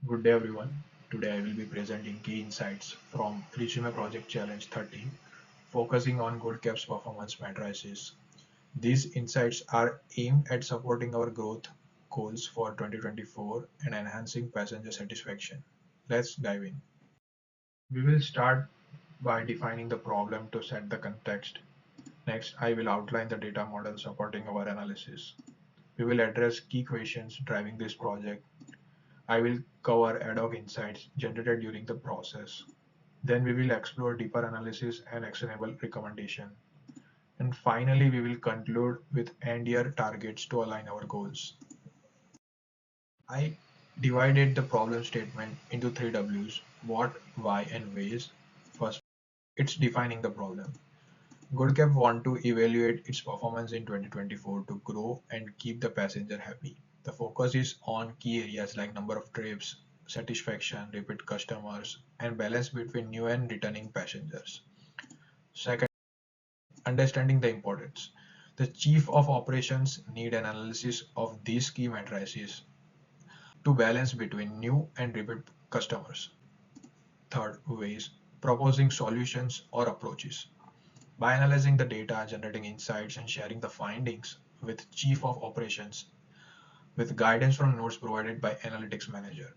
Good day everyone. Today I will be presenting key insights from Resume Project Challenge 30, focusing on GoodCabs performance matrices. These insights are aimed at supporting our growth goals for 2024 and enhancing passenger satisfaction. Let's dive in. We will start by defining the problem to set the context. Next, I will outline the data model supporting our analysis. We will address key questions driving this project. I will cover ad-hoc insights generated during the process. Then we will explore deeper analysis and actionable recommendation. And finally, we will conclude with end-year targets to align our goals. I divided the problem statement into three W's: what, why, and ways. First, it's defining the problem. GoodCab want to evaluate its performance in 2024 to grow and keep the passenger happy. The focus is on key areas like number of trips, satisfaction, repeat customers, and balance between new and returning passengers. Second, understanding the importance. The Chief of Operations need an analysis of these key matrices to balance between new and repeat customers. Third, ways, proposing solutions or approaches. By analyzing the data, generating insights, and sharing the findings with Chief of Operations with guidance from notes provided by Analytics Manager.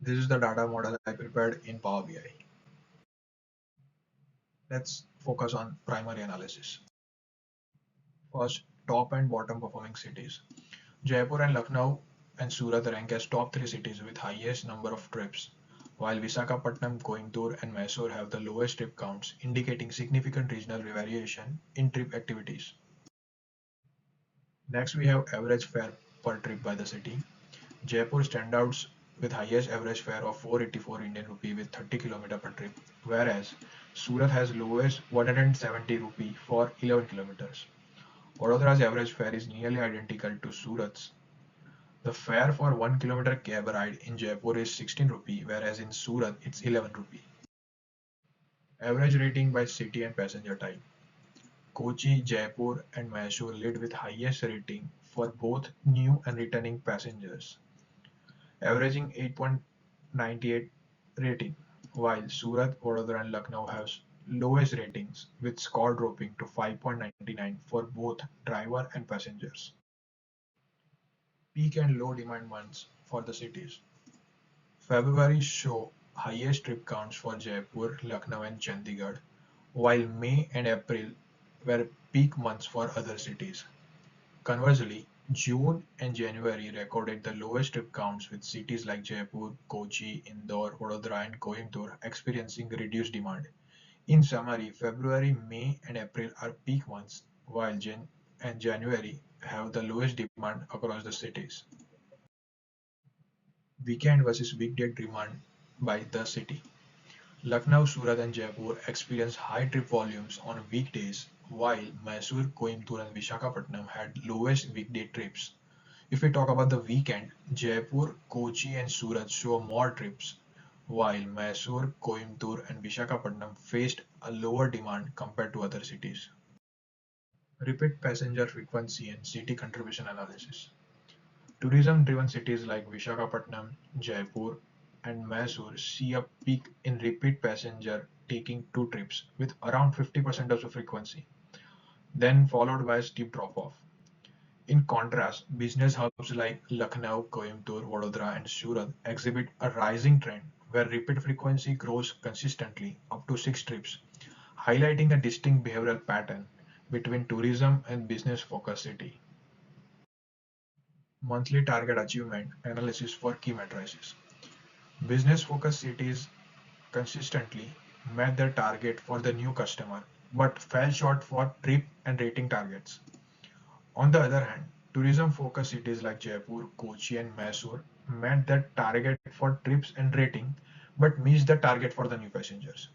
This is the data model I prepared in Power BI. Let's focus on primary analysis. First, top and bottom performing cities. Jaipur and Lucknow and Surat rank as top 3 cities with highest number of trips, while Visakhapatnam, Coimbatore and Mysore have the lowest trip counts, indicating significant regional variation in trip activities. Next, we have average fare per trip by the city. Jaipur stands out with highest average fare of 484 Indian rupee with 30 km per trip, whereas Surat has lowest 170 rupee for 11 kilometers. Vadodara's average fare is nearly identical to Surat's. The fare for 1 kilometer cab ride in Jaipur is 16 rupee, whereas in Surat it's 11 rupee. Average rating by city and passenger type. Kochi, Jaipur and Mysore lead with highest rating for both new and returning passengers, averaging 8.98 rating, while Surat, Vadodara and Lucknow have lowest ratings with score dropping to 5.99 for both driver and passengers. Peak and low demand months for the cities. February show highest trip counts for Jaipur, Lucknow and Chandigarh, while May and April were peak months for other cities. Conversely, June and January recorded the lowest trip counts with cities like Jaipur, Kochi, Indore, Vadodara and Coimbatore experiencing reduced demand. In summary, February, May and April are peak months, while Jan and January have the lowest demand across the cities. Weekend versus weekday demand by the city. Lucknow, Surat and Jaipur experience high trip volumes on weekdays, while Mysore, Coimbatore and Visakhapatnam had lowest weekday trips. If we talk about the weekend, Jaipur, Kochi and Surat show more trips, while Mysore, Coimbatore and Visakhapatnam faced a lower demand compared to other cities. Repeat passenger frequency and city contribution analysis. Tourism-driven cities like Visakhapatnam, Jaipur, and Mysore see a peak in repeat passenger taking two trips with around 50% of the frequency, then followed by a steep drop-off. In contrast, business hubs like Lucknow, Coimbatore, Vadodara, and Surat exhibit a rising trend where repeat frequency grows consistently up to 6 trips, highlighting a distinct behavioral pattern between tourism and business-focused city. Monthly target achievement analysis for key matrices. Business-focused cities consistently met their target for the new customer, but fell short for trip and rating targets. On the other hand, tourism-focused cities like Jaipur, Kochi and Mysore met their target for trips and rating, but missed the target for the new passengers.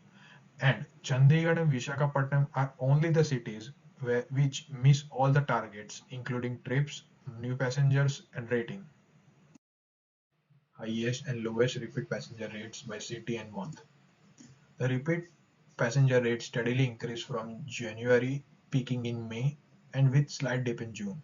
And Chandigarh and Visakhapatnam are only the cities which miss all the targets, including trips, new passengers, and rating. Highest and lowest repeat passenger rates by city and month. The repeat passenger rate steadily increased from January, peaking in May, and with slight dip in June.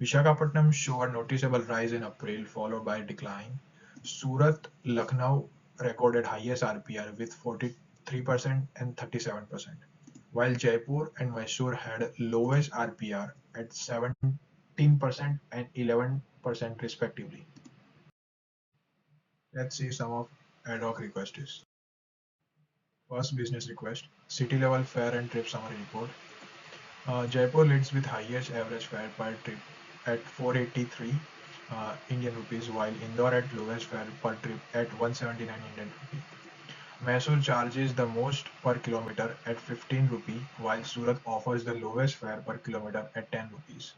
Visakhapatnam showed a noticeable rise in April, followed by a decline, Surat, Lucknow recorded highest RPR with 43% and 37%, while Jaipur and Mysore had lowest RPR at 17% and 11% respectively. Let's see some of ad hoc requests. First business request, city level fare and trip summary report. Jaipur leads with highest average fare per trip at 483 Indian rupees, while Indore at lowest fare per trip at 179 Indian rupee. Mysore charges the most per kilometer at 15 rupee, while Surat offers the lowest fare per kilometer at 10 rupees.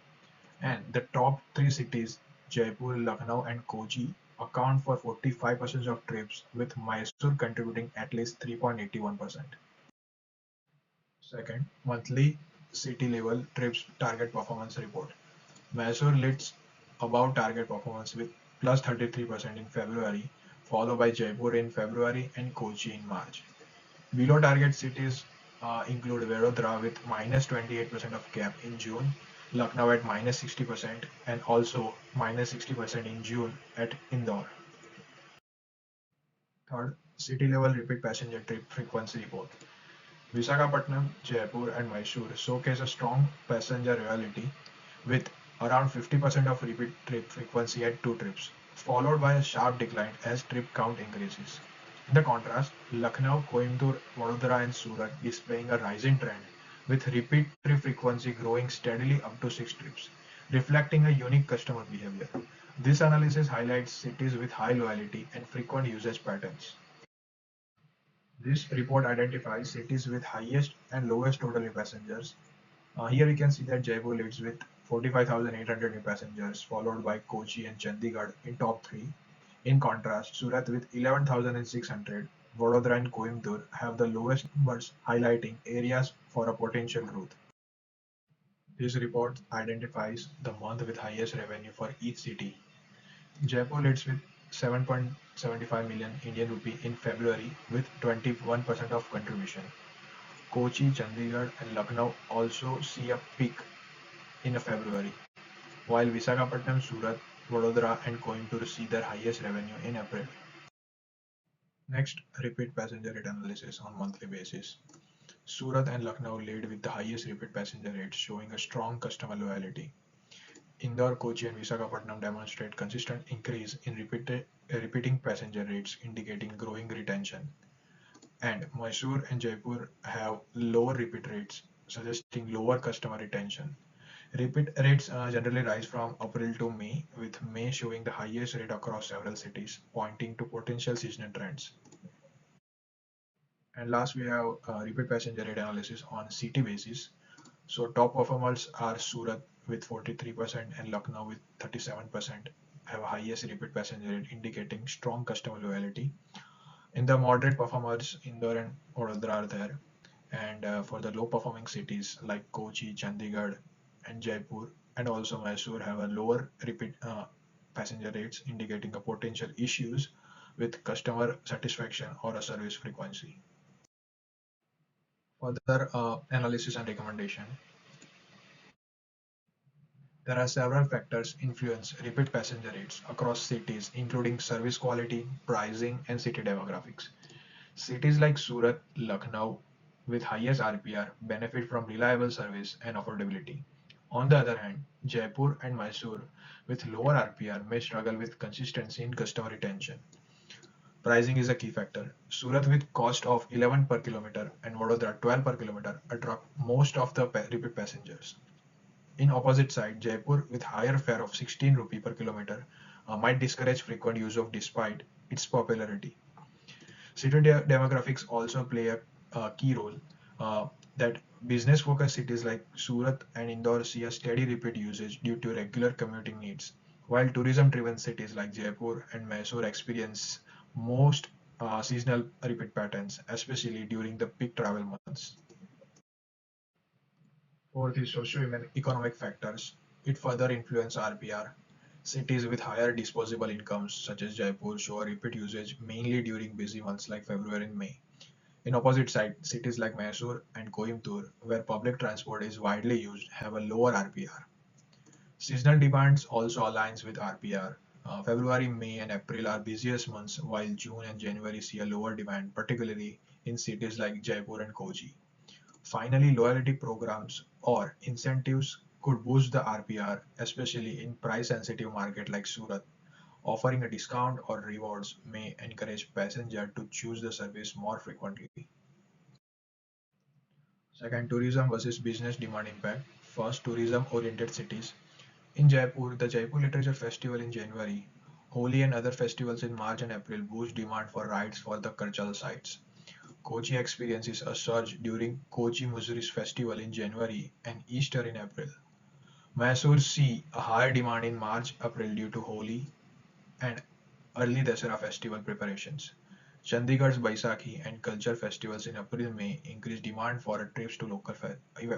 And the top three cities, Jaipur, Lucknow, and Kochi, account for 45% of trips, with Mysore contributing at least 3.81%. Second, monthly city level trips target performance report. Mysore leads above target performance with plus 33% in February, followed by Jaipur in February and Kochi in March. Below target cities include Vadodara with minus 28% of cap in June, Lucknow at minus 60%, and also minus 60% in June at Indore. Third, city level repeat passenger trip frequency report. Visakhapatnam, Jaipur, and Mysore showcase a strong passenger loyalty with around 50% of repeat trip frequency at two trips, followed by a sharp decline as trip count increases. In the contrast, Lucknow, Coimbatore, Vadodara, and Surat displaying a rising trend, with repeat trip frequency growing steadily up to 6 trips, reflecting a unique customer behavior. This analysis highlights cities with high loyalty and frequent usage patterns. This report identifies cities with highest and lowest total new passengers. Here we can see that Jaipur leads with 45,800 new passengers, followed by Kochi and Chandigarh in top three. In contrast, Surat with 11,600, Vadodara and Coimbatore have the lowest numbers, highlighting areas for a potential growth. This report identifies the month with highest revenue for each city. Jaipur leads with 7.75 million Indian rupee in February with 21% of contribution. Kochi, Chandigarh, and Lucknow also see a peak in February, while Visakhapatnam, Surat, Vadodara, and Coimbatore see their highest revenue in April. Next, repeat passenger rate analysis on monthly basis. Surat and Lucknow lead with the highest repeat passenger rates, showing a strong customer loyalty. Indore, Kochi, and Visakhapatnam demonstrate consistent increase in repeating passenger rates, indicating growing retention. And Mysore and Jaipur have lower repeat rates, suggesting lower customer retention. Repeat rates generally rise from April to May, with May showing the highest rate across several cities, pointing to potential seasonal trends. And last, we have repeat passenger rate analysis on city basis. So top performers are Surat with 43% and Lucknow with 37% have highest repeat passenger rate, indicating strong customer loyalty. In the moderate performers, Indore and Vadodara are there. And for the low performing cities like Kochi, Chandigarh, and Jaipur, and also Mysore have a lower repeat passenger rates, indicating a potential issues with customer satisfaction or a service frequency. Further analysis and recommendation. There are several factors influence repeat passenger rates across cities, including service quality, pricing, and city demographics. Cities like Surat, Lucknow, with highest RPR benefit from reliable service and affordability. On the other hand, Jaipur and Mysore, with lower RPR, may struggle with consistency in customer retention. Pricing is a key factor. Surat, with cost of 11 per kilometer, and Vadodara 12 per kilometer, attract most of the repeat passengers. In opposite side, Jaipur, with higher fare of 16 rupee per kilometer, might discourage frequent use of despite its popularity. City demographics also play a key role. Uh, that business-focused cities like Surat and Indore see a steady repeat usage due to regular commuting needs, while tourism-driven cities like Jaipur and Mysore experience most seasonal repeat patterns, especially during the peak travel months. For the socio-economic factors, it further influences RPR. Cities with higher disposable incomes, such as Jaipur, show a repeat usage mainly during busy months like February and May. In opposite side, cities like Mysore and Coimbatore, where public transport is widely used, have a lower RPR. Seasonal demands also aligns with RPR. February, May, and April are busiest months, while June and January see a lower demand, particularly in cities like Jaipur and Kochi. Finally, loyalty programs or incentives could boost the RPR, especially in price-sensitive market like Surat. Offering a discount or rewards may encourage passengers to choose the service more frequently. Second, tourism versus business demand impact. First, tourism-oriented cities. In Jaipur, the Jaipur Literature Festival in January, Holi and other festivals in March and April boost demand for rides for the cultural sites. Kochi experiences a surge during Kochi Muzuri's festival in January and Easter in April. Mysore see a higher demand in March, April due to Holi and early Dasara festival preparations. Chandigarh's Baisakhi and culture festivals in April-May increase demand for trips to local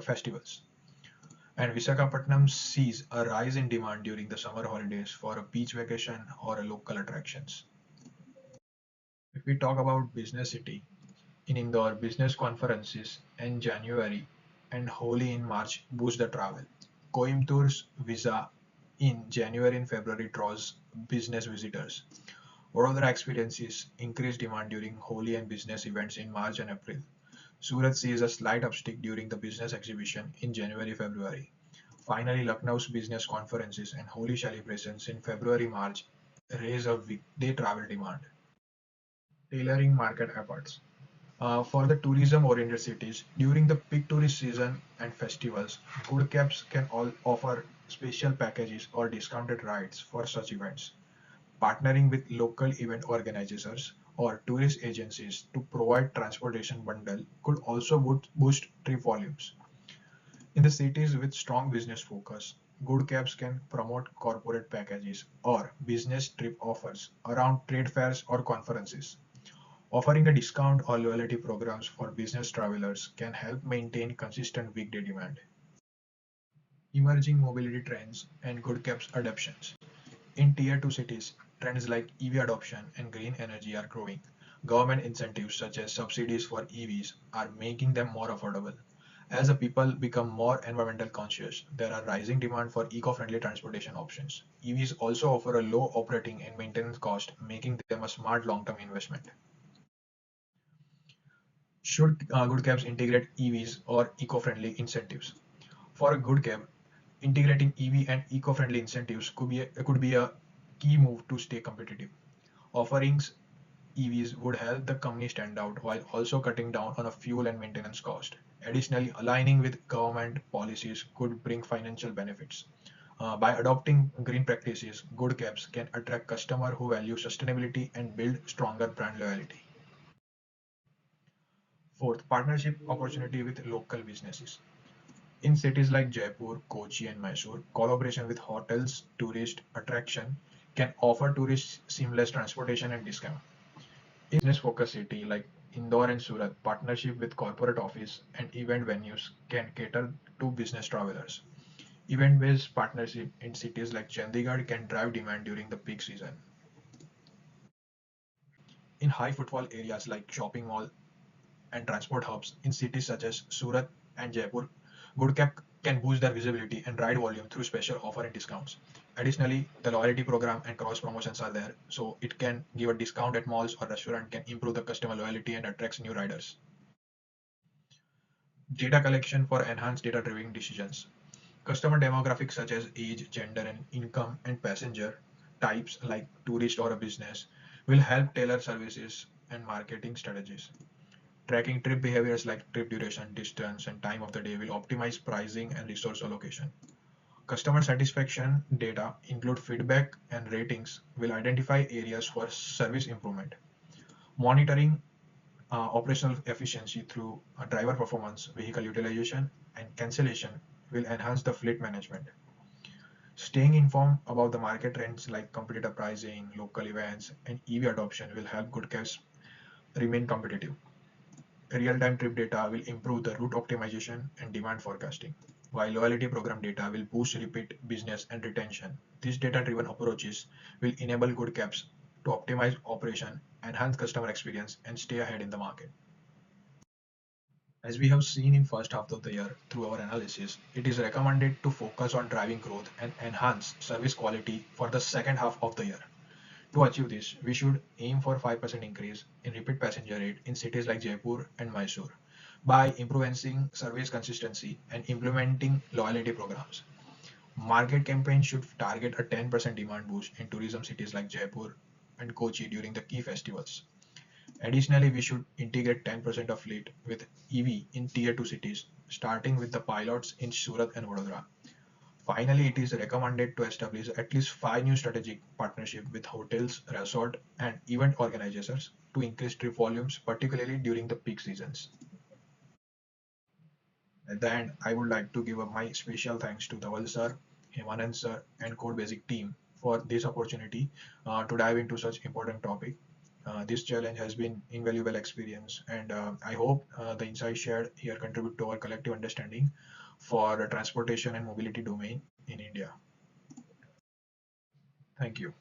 festivals. And Visakhapatnam sees a rise in demand during the summer holidays for a beach vacation or a local attractions. If we talk about business city, in Indore, business conferences in January and Holi in March boost the travel. Coimbator's visa in January and February draws business visitors. Vadodara experiences increased demand during Holi and business events in March and April. Surat sees a slight uptick during the business exhibition in January-February. Finally, Lucknow's business conferences and Holi celebrations in February-March raise a weekday travel demand. Tailoring market efforts. For the tourism-oriented cities, during the peak tourist season and festivals, GoodCabs can all offer special packages or discounted rides for such events. Partnering with local event organizers or tourist agencies to provide transportation bundle could also boost trip volumes. In the cities with strong business focus, GoodCabs can promote corporate packages or business trip offers around trade fairs or conferences. Offering a discount or loyalty programs for business travelers can help maintain consistent weekday demand. Emerging mobility trends and GoodCabs adoptions. In Tier 2 cities, trends like EV adoption and green energy are growing. Government incentives such as subsidies for EVs are making them more affordable. As the people become more environmental conscious, there are rising demand for eco-friendly transportation options. EVs also offer a low operating and maintenance cost, making them a smart long-term investment. Should GoodCabs integrate EVs or eco-friendly incentives? For a GoodCab, integrating EV and eco-friendly incentives could be a key move to stay competitive. Offerings EVs would help the company stand out while also cutting down on a fuel and maintenance cost. Additionally, aligning with government policies could bring financial benefits. By adopting green practices, GoodCabs can attract customers who value sustainability and build stronger brand loyalty. Fourth, partnership opportunity with local businesses. In cities like Jaipur, Kochi, and Mysore, collaboration with hotels, tourist attraction can offer tourists seamless transportation and discount. In business-focused city like Indore and Surat, partnership with corporate office and event venues can cater to business travelers. Event-based partnership in cities like Chandigarh can drive demand during the peak season. In high footfall areas like shopping mall and transport hubs in cities such as Surat and Jaipur, GoodCab can boost their visibility and ride volume through special offer and discounts. Additionally, the loyalty program and cross promotions are there, so it can give a discount at malls or restaurant can improve the customer loyalty and attracts new riders. Data collection for enhanced data-driven decisions. Customer demographics such as age, gender, and income, and passenger types like tourist or a business will help tailor services and marketing strategies. Tracking trip behaviors like trip duration, distance, and time of the day will optimize pricing and resource allocation. Customer satisfaction data include feedback and ratings will identify areas for service improvement. Monitoring operational efficiency through driver performance, vehicle utilization, and cancellation will enhance the fleet management. Staying informed about the market trends like competitor pricing, local events, and EV adoption will help GoodCabs remain competitive. Real-time trip data will improve the route optimization and demand forecasting, while loyalty program data will boost repeat business and retention. These data-driven approaches will enable GoodCabs to optimize operation, enhance customer experience, and stay ahead in the market. As we have seen in first half of the year through our analysis, it is recommended to focus on driving growth and enhance service quality for the second half of the year. To achieve this, we should aim for 5% increase in repeat passenger rate in cities like Jaipur and Mysore by improving service consistency and implementing loyalty programs. Market campaigns should target a 10% demand boost in tourism cities like Jaipur and Kochi during the key festivals. Additionally, we should integrate 10% of fleet with EV in tier 2 cities, starting with the pilots in Surat and Vadodara. Finally, it is recommended to establish at least 5 new strategic partnerships with hotels, resort, and event organizers to increase trip volumes, particularly during the peak seasons. At the end, I would like to give my special thanks to Dhaval sir, Hemanand sir, and Codebasic team for this opportunity to dive into such important topic. This challenge has been invaluable experience, and I hope the insights shared here contribute to our collective understanding for the transportation and mobility domain in India. Thank you.